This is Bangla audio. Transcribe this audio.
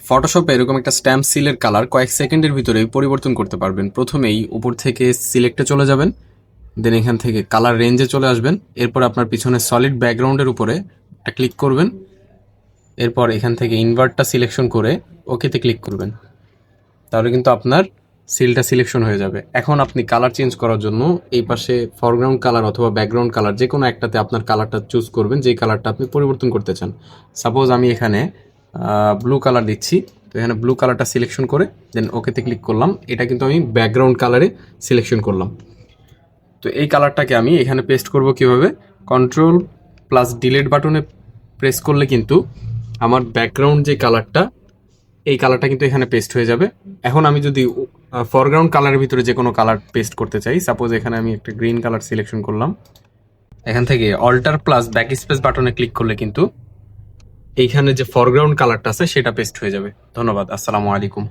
ফটোশপে এরকম একটা স্ট্যাম্প সিলের কালার কয়েক সেকেন্ডের ভিতরেই পরিবর্তন করতে পারবেন। প্রথমেই উপর থেকে সিলেক্টে চলে যাবেন, দেন এখান থেকে কালার রেঞ্জে চলে আসবেন। এরপর আপনার পিছনে সলিড ব্যাকগ্রাউন্ডের উপরে একটা ক্লিক করবেন। এরপর এখান থেকে ইনভার্টটা সিলেকশন করে ওকেতে ক্লিক করবেন। তাহলে কিন্তু আপনার সিলটা সিলেকশন হয়ে যাবে। এখন আপনি কালার চেঞ্জ করার জন্য এই পাশে ফরগ্রাউন্ড কালার অথবা ব্যাকগ্রাউন্ড কালার যে কোনো একটাতে আপনার কালারটা চুজ করবেন, যেই কালারটা আপনি পরিবর্তন করতে চান। সাপোজ আমি এখানে ব্লু কালার দিচ্ছি, তো এখানে ব্লু কালারটা সিলেকশন করে দেন ওকেতে ক্লিক করলাম। এটা কিন্তু আমি ব্যাকগ্রাউন্ড কালারে সিলেকশন করলাম। তো এই কালারটাকে আমি এখানে পেস্ট করব কিভাবে? কন্ট্রোল প্লাস ডিলিট বাটনে প্রেস করলে কিন্তু আমার ব্যাকগ্রাউন্ড যে কালারটা, এই কালারটা কিন্তু এখানে পেস্ট হয়ে যাবে। এখন আমি যদি ফরগ্রাউন্ড কালারের ভিতরে যে কোনো কালার পেস্ট করতে চাই, সাপোজ এখানে আমি একটা গ্রিন কালার সিলেকশন করলাম। এখান থেকে অল্টার প্লাস ব্যাক স্পেস বাটনে ক্লিক করলে কিন্তু এইখানে যে ফরগ্রাউন্ড কালারটা আছে সেটা পেস্ট হয়ে যাবে। ধন্যবাদ। আসসালামু আলাইকুম।